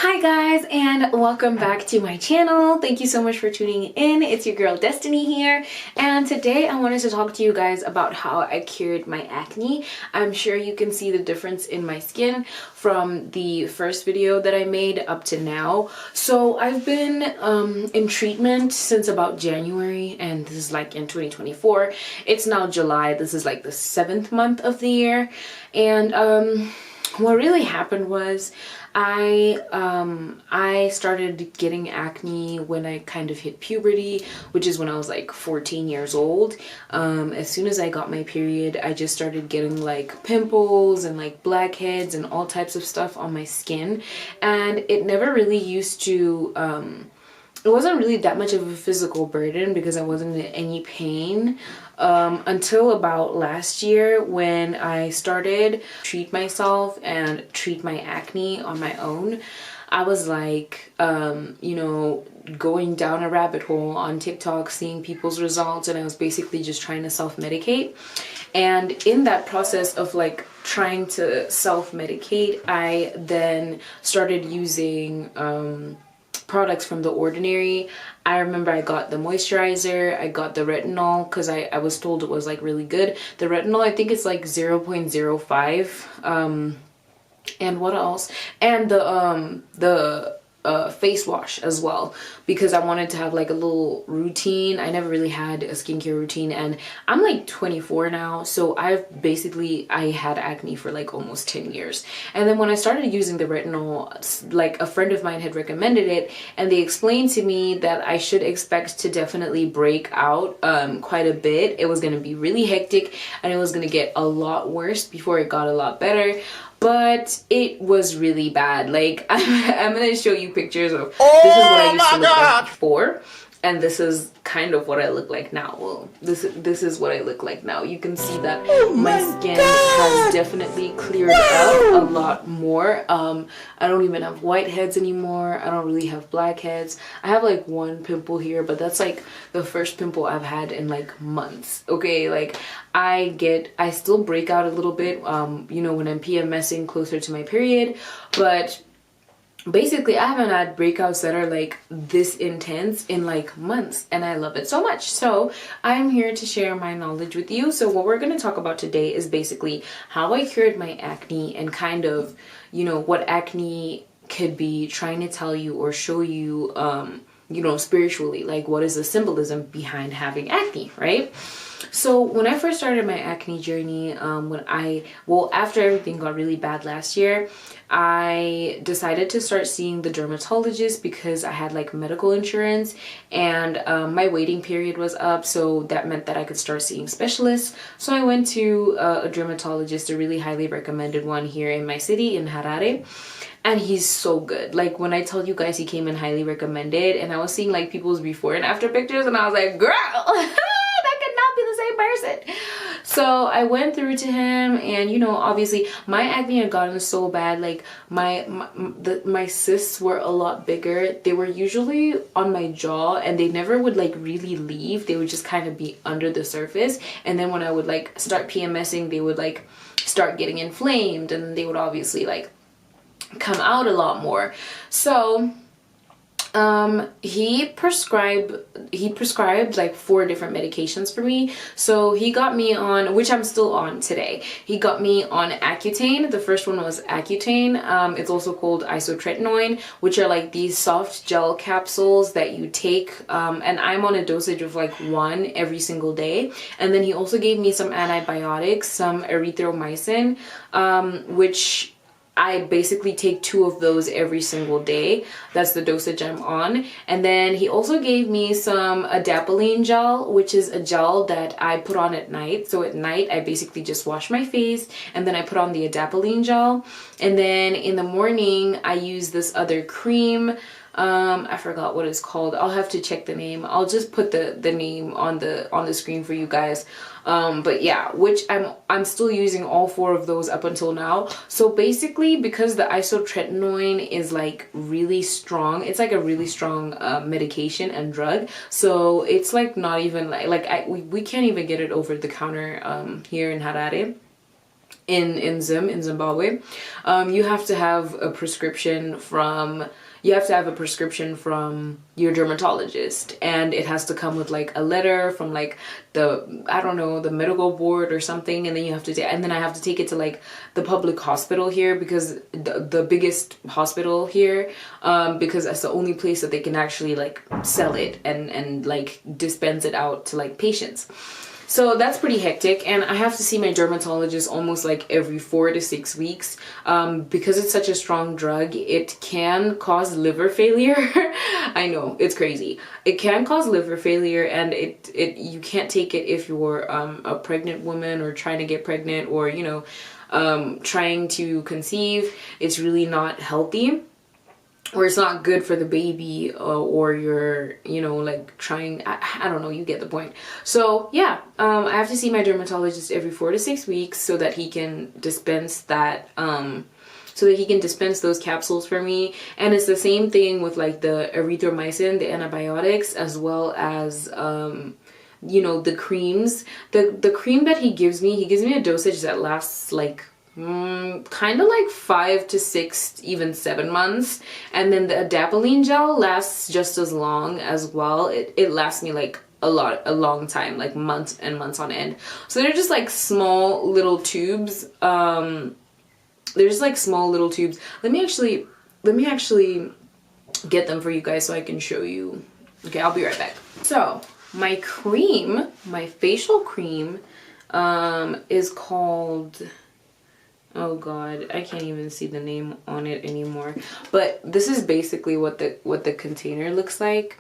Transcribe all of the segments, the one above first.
Hi guys, and welcome back to my channel. Thank you so much for tuning in. It's your girl Destiny here, and today I wanted to talk to you guys about how I cured my acne. I'm sure you can see the difference in my skin from the first video that I made up to now. So I've been in treatment since about January, and this is like in 2024. It's now July. This is like the 7th month of the year, and what really happened was I started getting acne when I kind of hit puberty, which is when I was like 14 years old. As soon as I got my period, I just started getting like pimples and like blackheads and all types of stuff on my skin, and it never really used to it wasn't really that much of a physical burden because I wasn't in any pain until about last year when I started to treat myself and treat my acne on my own. I was like, going down a rabbit hole on TikTok, seeing people's results, and I was basically just trying to self-medicate. And in that process of like trying to self-medicate, I then started using products from The Ordinary. I remember I got the moisturizer, I got the retinol because I was told it was like really good. The retinol, I think it's like 0.05. And what else? And the face wash as well, because I wanted to have like a little routine. I never really had a skincare routine, and I'm like 24 now, so I had acne for like almost 10 years. And then when I started using the retinol, like a friend of mine had recommended it, and they explained to me that I should expect to definitely break out quite a bit. It was going to be really hectic and it was going to get a lot worse before it got a lot better. But it was really bad. Like, I'm gonna show you pictures of this is what I used to look like before, and this is kind of what I look like now. Well, this is what I look like now. You can see that my skin has definitely cleared up a lot more. I don't even have whiteheads anymore. I don't really have blackheads. I have like one pimple here, but that's like the first pimple I've had in like months. Okay, like I still break out a little bit when I'm PMSing closer to my period, but basically I haven't had breakouts that are like this intense in like months, and I love it so much. So I'm here to share my knowledge with you. So what we're going to talk about today is basically how I cured my acne and kind of what acne could be trying to tell you or show you spiritually, like what is the symbolism behind having acne, right? So when I first started my acne journey, after everything got really bad last year, I decided to start seeing the dermatologist because I had like medical insurance, and my waiting period was up, so that meant that I could start seeing specialists. So I went to a dermatologist, a really highly recommended one here in my city in Harare. And he's so good. Like, when I told you guys he came in highly recommended, and I was seeing like people's before and after pictures, and I was like, girl, that could not be the same person. So I went through to him, and obviously my acne had gotten so bad. Like my cysts were a lot bigger. They were usually on my jaw, and they never would like really leave. They would just kind of be under the surface. And then when I would like start PMSing, they would like start getting inflamed, and they would obviously like come out a lot more. So he prescribed like 4 different medications for me. So he got me on, which I'm still on today, he got me on Accutane. The first one was Accutane. It's also called isotretinoin, which are like these soft gel capsules that you take, and I'm on a dosage of like 1 every single day. And then he also gave me some antibiotics, some erythromycin, which I basically take 2 of those every single day. That's the dosage I'm on. And then he also gave me some adapalene gel, which is a gel that I put on at night. So at night, I basically just wash my face, and then I put on the adapalene gel. And then in the morning, I use this other cream. I forgot what it's called. I'll have to check the name. I'll just put the name on the screen for you guys. But yeah, which I'm still using all 4 of those up until now. So basically, because the isotretinoin is like really strong, it's like a really strong medication and drug. So it's like not even we can't even get it over the counter here in Harare. in Zimbabwe, you have to have a prescription from your dermatologist, and it has to come with like a letter from like the, I don't know, the medical board or something, and then you have to and then I have to take it to like the public hospital here, because the biggest hospital here, because that's the only place that they can actually like sell it and like dispense it out to like patients. So that's pretty hectic, and I have to see my dermatologist almost like every 4 to 6 weeks, because it's such a strong drug. It can cause liver failure. I know, it's crazy. It can cause liver failure, and you can't take it if you're a pregnant woman or trying to get pregnant, or you know, trying to conceive. It's really not healthy, or it's not good for the baby, or you're, you know, like trying, I don't know, you get the point. So yeah, I have to see my dermatologist every 4 to 6 weeks so that he can dispense that, those capsules for me. And it's the same thing with like the erythromycin, the antibiotics, as well as you know, the creams. The cream that he gives me a dosage that lasts like kind of like 5 to 6, even 7 months. And then the adapalene gel lasts just as long as well. It lasts me like a long time, like months and months on end. So they're just like small little tubes. They're just like small little tubes. Let me actually get them for you guys so I can show you. Okay, I'll be right back. So my cream, my facial cream, is called, oh god, I can't even see the name on it anymore. But this is basically what the container looks like.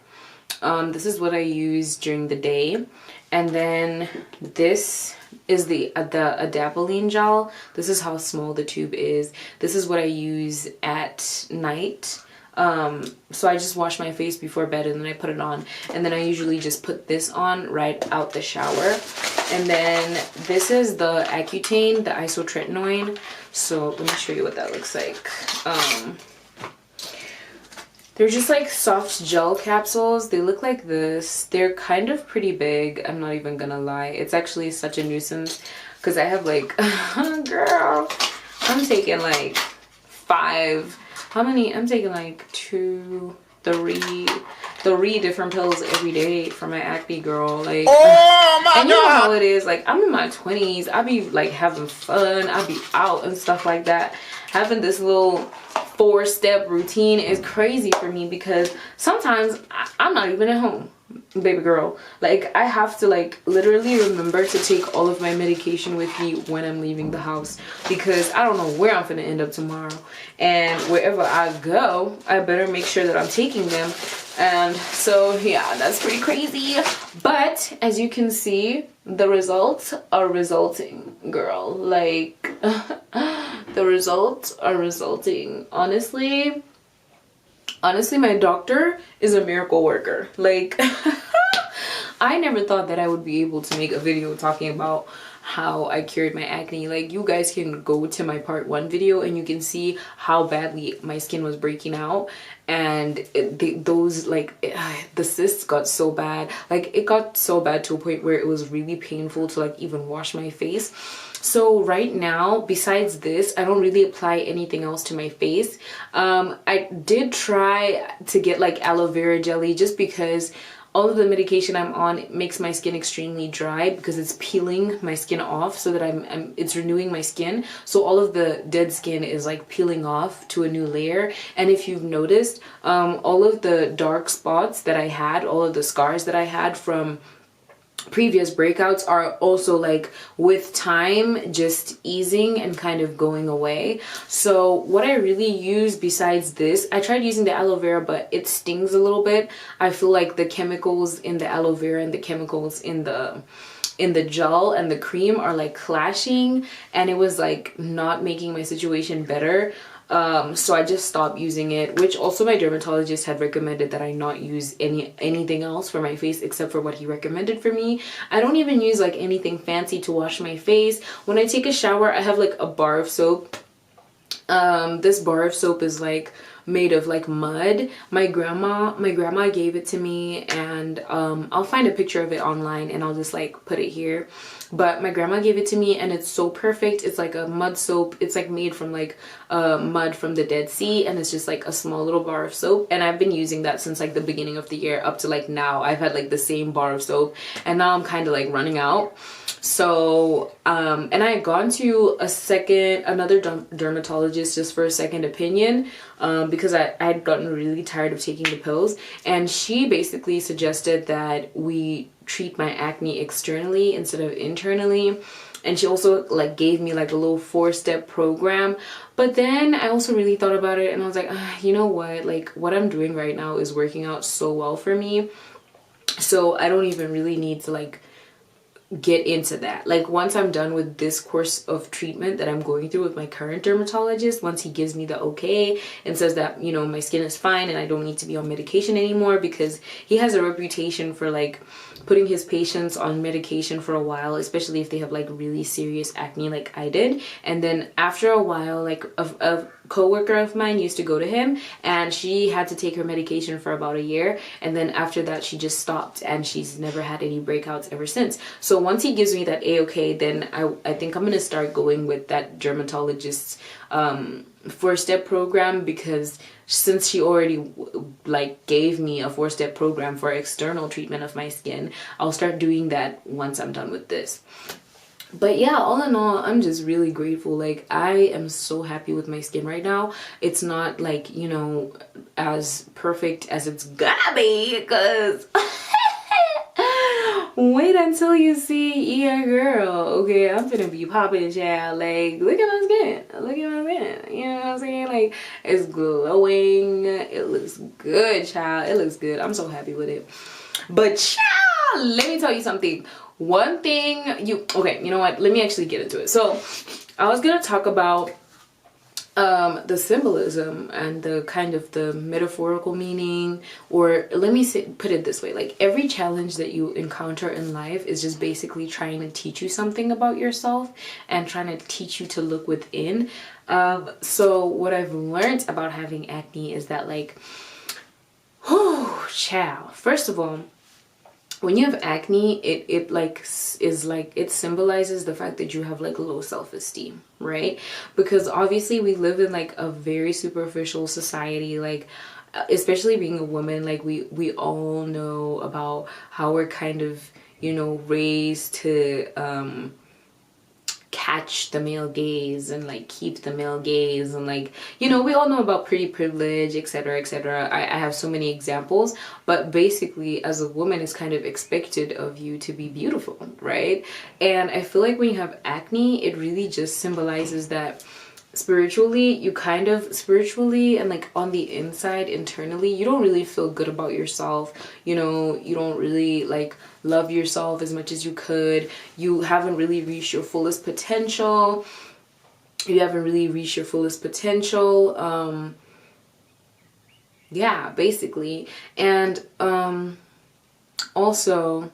This is what I use during the day. And then this is the adapalene gel. This is how small the tube is. This is what I use at night. So I just wash my face before bed, and then I put it on, and then I usually just put this on right out the shower. And then this is the Accutane, the isotretinoin. So let me show you what that looks like. They're just like soft gel capsules. They look like this. They're kind of pretty big, I'm not even gonna lie. It's actually such a nuisance because I have like, girl, I'm taking like 5, how many? I'm taking like 2, 3 different pills every day for my acne, girl. Like, oh my and you know how it is. Like, I'm in my 20s. I be like having fun. I be out and stuff like that. Having this little 4-step routine is crazy for me because sometimes I'm not even at home, baby girl. Like, I have to like literally remember to take all of my medication with me when I'm leaving the house, because I don't know where I'm gonna end up tomorrow, and wherever I go I better make sure that I'm taking them. And so yeah, that's pretty crazy, but as you can see, the results are resulting, girl. Like the results are resulting. Honestly, my doctor is a miracle worker. Like I never thought that I would be able to make a video talking about how I cured my acne. Like, you guys can go to my part 1 video and you can see how badly my skin was breaking out, and the cysts got so bad. Like, it got so bad to a point where it was really painful to like even wash my face. So right now, besides this, I don't really apply anything else to my face. I did try to get like aloe vera jelly, just because all of the medication I'm on makes my skin extremely dry, because it's peeling my skin off, so that it's renewing my skin. So all of the dead skin is like peeling off to a new layer. And if you've noticed, all of the dark spots that I had, all of the scars that I had from previous breakouts are also like with time just easing and kind of going away. So what I really use besides this, I tried using the aloe vera, but it stings a little bit. I feel like the chemicals in the aloe vera and the chemicals in the gel and the cream are like clashing, and it was like not making my situation better. So I just stopped using it, which also my dermatologist had recommended that I not use anything else for my face except for what he recommended for me. I don't even use like anything fancy to wash my face. When I take a shower, I have like a bar of soap. This bar of soap is like made of like mud. My grandma gave it to me, and I'll find a picture of it online and I'll just like put it here. But my grandma gave it to me, and it's so perfect. It's like a mud soap. It's like made from like mud from the Dead Sea, and it's just like a small little bar of soap. And I've been using that since like the beginning of the year up to like now. I've had like the same bar of soap, and now I'm kind of like running out. So and I had gone to another dermatologist just for a second opinion, because I had gotten really tired of taking the pills, and she basically suggested that we treat my acne externally instead of internally. And she also like gave me like a little 4-step program. But then I also really thought about it, and I was like, you know what, like what I'm doing right now is working out so well for me, so I don't even really need to like get into that. Like once I'm done with this course of treatment that I'm going through with my current dermatologist, once he gives me the okay and says that, you know, my skin is fine and I don't need to be on medication anymore, because he has a reputation for like putting his patients on medication for a while, especially if they have like really serious acne like I did. And then after a while, like a coworker of mine used to go to him, and she had to take her medication for about a year, and then after that she just stopped, and she's never had any breakouts ever since. So once he gives me that a-okay, then I think I'm gonna start going with that dermatologist's 4-step program, because since she already like gave me a 4-step program for external treatment of my skin, I'll start doing that once I'm done with this. But yeah, all in all, I'm just really grateful. Like I am so happy with my skin right now. It's not like, you know, as perfect as it's gonna be, because wait until you see yeah girl, okay, I'm gonna be popping, child. Like look at my skin, look at my skin, you know what I'm saying? Like it's glowing, it looks good, child, it looks good. I'm so happy with it. But child, let me tell you something. One thing okay, you know what, let me actually get into it. So I was gonna talk about the symbolism and the kind of the metaphorical meaning, or let me put it this way, like every challenge that you encounter in life is just basically trying to teach you something about yourself and trying to teach you to look within. So what I've learned about having acne is that like, oh child, first of all, when you have acne, it like is like, it symbolizes the fact that you have like low self-esteem, right? Because obviously we live in like a very superficial society, like especially being a woman, like we all know about how we're kind of, you know, raised to catch the male gaze and like keep the male gaze, and like, you know, we all know about pretty privilege, etc, etc. I have so many examples, but basically as a woman it's kind of expected of you to be beautiful, right? And I feel like when you have acne, it really just symbolizes that spiritually, you kind of spiritually and like on the inside, internally, you don't really feel good about yourself. You know, you don't really like love yourself as much as you could. You haven't really reached your fullest potential. Yeah, basically. And also,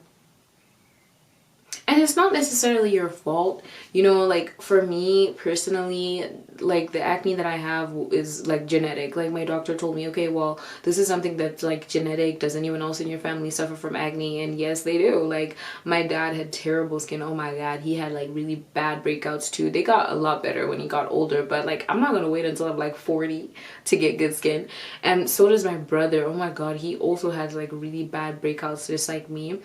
and it's not necessarily your fault, you know, like for me personally, like the acne that I have is like genetic. Like my doctor told me, okay, well, this is something that's like genetic. Does anyone else in your family suffer from acne? And yes, they do. Like my dad had terrible skin. Oh my God, he had like really bad breakouts too. They got a lot better when he got older, but like I'm not gonna wait until I'm like 40 to get good skin. And so does my brother. Oh my God, he also has like really bad breakouts just like me.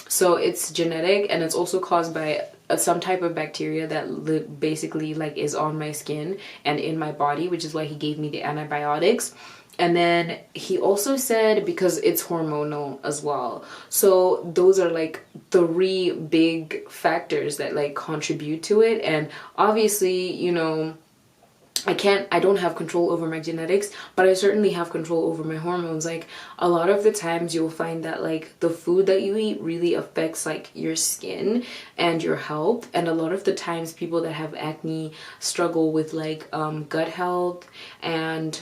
So it's genetic, and it's also caused by some type of bacteria that basically like is on my skin and in my body, which is why he gave me the antibiotics. And then he also said because it's hormonal as well. So those are like 3 big factors that like contribute to it. And obviously, you know, I don't have control over my genetics, but I certainly have control over my hormones. Like a lot of the times you'll find that like the food that you eat really affects like your skin and your health. And a lot of the times people that have acne struggle with like gut health and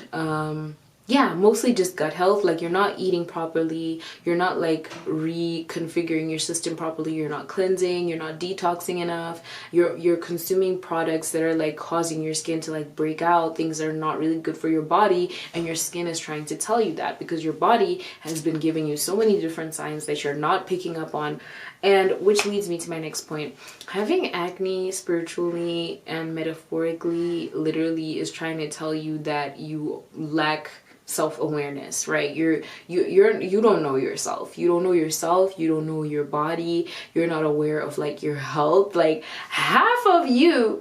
yeah, mostly just gut health. Like, you're not eating properly, you're not like reconfiguring your system properly, you're not cleansing, you're not detoxing enough, you're consuming products that are like causing your skin to like break out, things that are not really good for your body, and your skin is trying to tell you that because your body has been giving you so many different signs that you're not picking up on. And which leads me to my next point. Having acne spiritually and metaphorically literally is trying to tell you that you lack self-awareness, right? You don't know yourself. You don't know yourself. You don't know your body. You're not aware of like your health. Like, half of you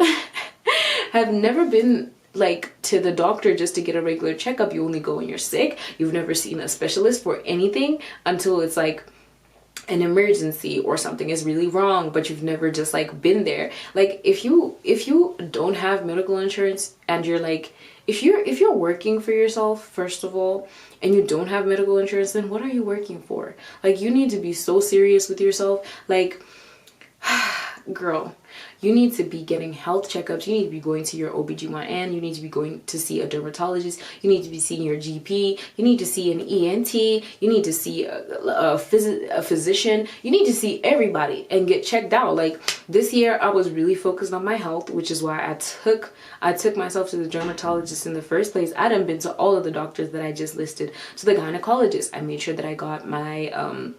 have never been like to the doctor just to get a regular checkup. You only go when you're sick. You've never seen a specialist for anything until it's like an emergency or something is really wrong, but you've never just like been there. Like, if you don't have medical insurance and you're like, if you're working for yourself, first of all, and you don't have medical insurance, then what are you working for? Like, you need to be so serious with yourself. Like, girl, you need to be getting health checkups. You need to be going to your OBGYN. You need to be going to see a dermatologist. You need to be seeing your GP. You need to see an ENT. You need to see a physician. You need to see everybody and get checked out. Like, this year I was really focused on my health, which is why I took myself to the dermatologist in the first place. I hadn't been to all of the doctors that I just listed. To the gynecologist, I made sure that I got my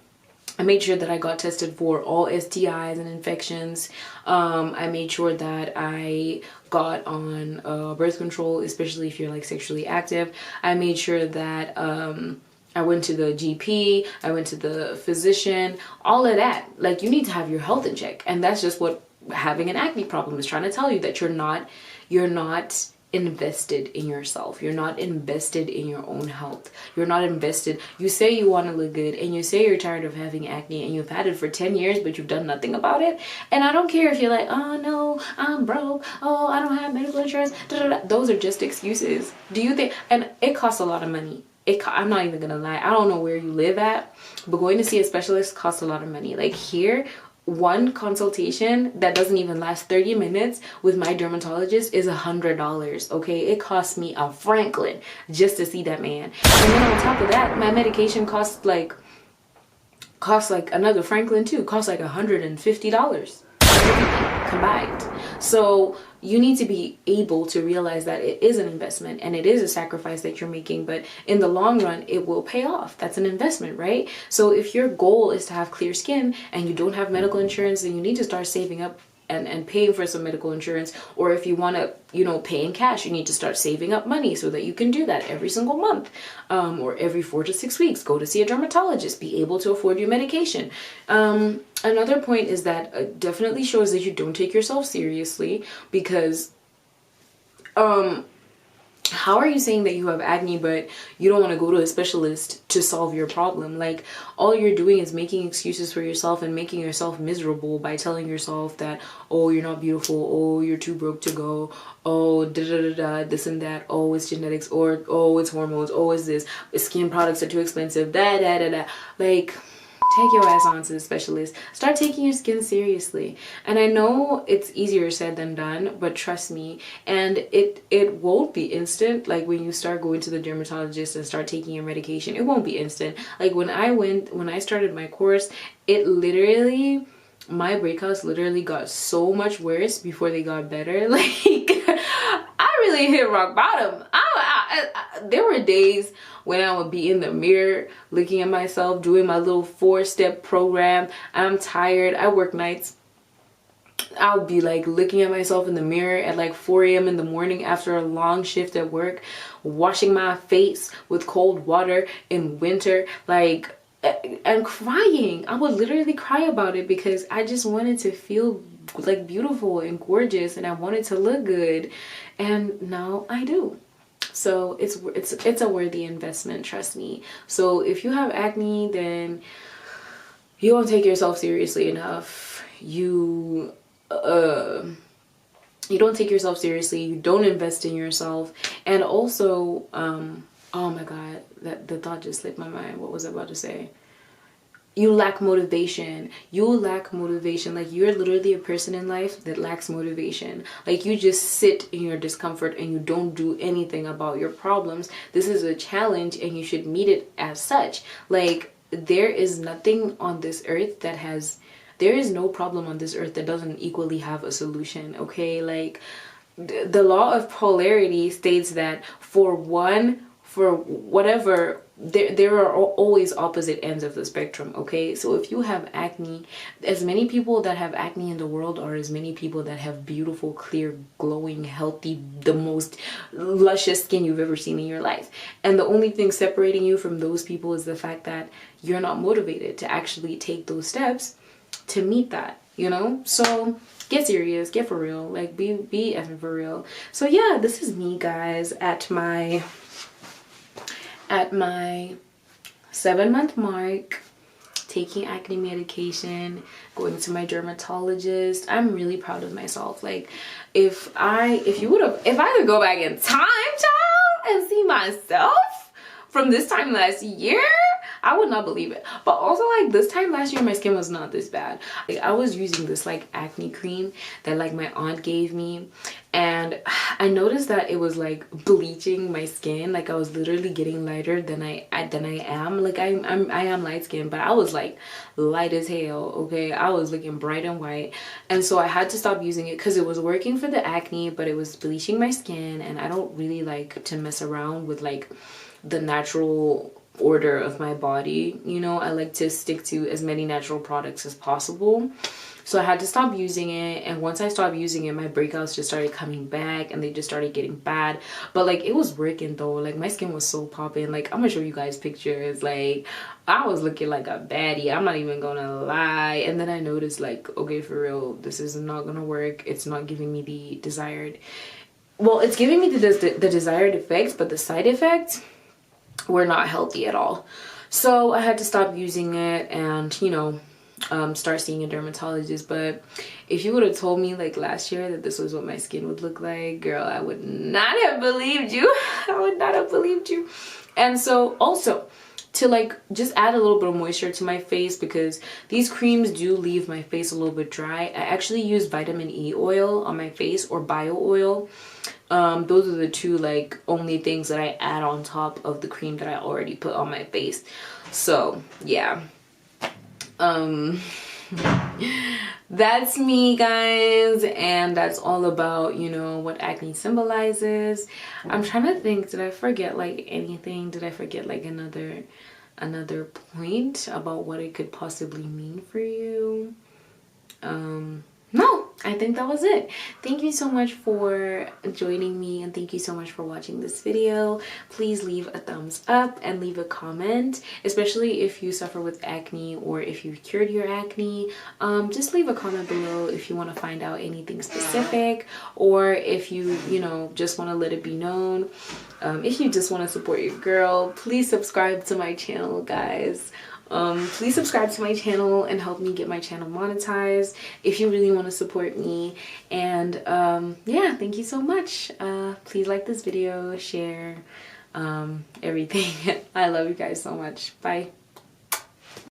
I made sure that I got tested for all STIs and infections. I made sure that I got on birth control, especially if you're like sexually active. I made sure that I went to the GP, I went to the physician, all of that. Like, you need to have your health in check. And that's just what having an acne problem is trying to tell you, that you're not invested in yourself. You're not invested in your own health. You're not invested. You say you want to look good, and you say you're tired of having acne, and you've had it for 10 years, but you've done nothing about it. And I don't care if you're like, oh no, I'm broke, oh, I don't have medical insurance, da, da, da. Those are just excuses. Do you think? And it costs a lot of money. I'm not even gonna lie, I don't know where you live at, but going to see a specialist costs a lot of money. Like, here, one consultation that doesn't even last 30 minutes with my dermatologist is $100. Okay, it costs me a Franklin just to see that man. And then on top of that, my medication costs like another Franklin too. Costs like $150 combined. So you need to be able to realize that it is an investment and it is a sacrifice that you're making, but in the long run, it will pay off. That's an investment, right? So if your goal is to have clear skin and you don't have medical insurance, then you need to start saving up and paying for some medical insurance. Or if you want to, pay in cash, you need to start saving up money so that you can do that every single month, or every 4 to 6 weeks. Go to see a dermatologist, be able to afford your medication. Another point is that it definitely shows that you don't take yourself seriously, because how are you saying that you have acne but you don't want to go to a specialist to solve your problem? Like, all you're doing is making excuses for yourself and making yourself miserable by telling yourself that, oh, you're not beautiful, oh, you're too broke to go, oh, da da da da, this and that, oh, it's genetics, or oh, it's hormones, oh, it's this, skin products are too expensive, da da da da. Like, take your ass on to the specialist. Start taking your skin seriously. And I know it's easier said than done, but trust me. And it won't be instant. Like, when you start going to the dermatologist and start taking your medication, it won't be instant. Like, when I started my course, my breakouts literally got so much worse before they got better. Like, I really hit rock bottom. There were days when I would be in the mirror looking at myself, doing my little 4-step program. I'm tired. I work nights. I'll be like looking at myself in the mirror at like 4 a.m. in the morning after a long shift at work, washing my face with cold water in winter, like, and crying. I would literally cry about it because I just wanted to feel like beautiful and gorgeous, and I wanted to look good, and now I do. So it's a worthy investment, trust me. So if you have acne, then you don't take yourself seriously enough. You don't take yourself seriously. You don't invest in yourself. And also, oh my God, the thought just slipped my mind. What was I about to say? you lack motivation. You lack motivation. Like, you're literally a person in life that lacks motivation. Like, you just sit in your discomfort and you don't do anything about your problems. This is a challenge and you should meet it as such. Like, there is nothing on this earth that has, there is no problem on this earth that doesn't equally have a solution, okay? Like, the law of polarity states that for whatever, there are always opposite ends of the spectrum, okay? So if you have acne, as many people that have acne in the world are as many people that have beautiful, clear, glowing, healthy, the most luscious skin you've ever seen in your life. And the only thing separating you from those people is the fact that you're not motivated to actually take those steps to meet that, you know? So get serious, get for real, like be effing for real. So yeah, this is me, guys, at my 7-month mark, taking acne medication, going to my dermatologist. I'm really proud of myself. Like, if I could go back in time, child, and see myself from this time last year, I would not believe it. But also, like, this time last year, my skin was not this bad. Like, I was using this like acne cream that like my aunt gave me, and I noticed that it was like bleaching my skin. Like, I was literally getting lighter than I am. Like, I am light skinned, but I was like light as hell, okay? I was looking bright and white. And so I had to stop using it because it was working for the acne, but it was bleaching my skin, and I don't really like to mess around with like the natural order of my body, you know? I like to stick to as many natural products as possible. So I had to stop using it, and once I stopped using it, my breakouts just started coming back and they just started getting bad. But like, it was working though. Like, my skin was so popping. Like, I'm gonna show you guys pictures. Like, I was looking like a baddie, I'm not even gonna lie. And then I noticed, like, okay, for real, this is not gonna work. It's not giving me the desired, well, it's giving me the desired effects, but the side effects were not healthy at all. So I had to stop using it and, you know, start seeing a dermatologist. But if you would have told me like last year that this was what my skin would look like, girl, I would not have believed you. I would not have believed you. And so also, to like just add a little bit of moisture to my face, because these creams do leave my face a little bit dry, I actually use vitamin E oil on my face, or bio oil. Those are the two like only things that I add on top of the cream that I already put on my face. So yeah, that's me, guys, and that's all about, you know, what acne symbolizes. I'm trying to think, did I forget like anything? Did I forget like another point about what it could possibly mean for you? No, I think that was it. Thank you so much for joining me, and thank you so much for watching this video. Please leave a thumbs up and leave a comment, especially if you suffer with acne or if you've cured your acne. Just leave a comment below if you want to find out anything specific, or if you know, just want to let it be known. If you just want to support your girl, please subscribe to my channel, guys. Please subscribe to my channel and help me get my channel monetized if you really want to support me. And yeah, thank you so much. Please like this video, share, everything. I love you guys so much. Bye.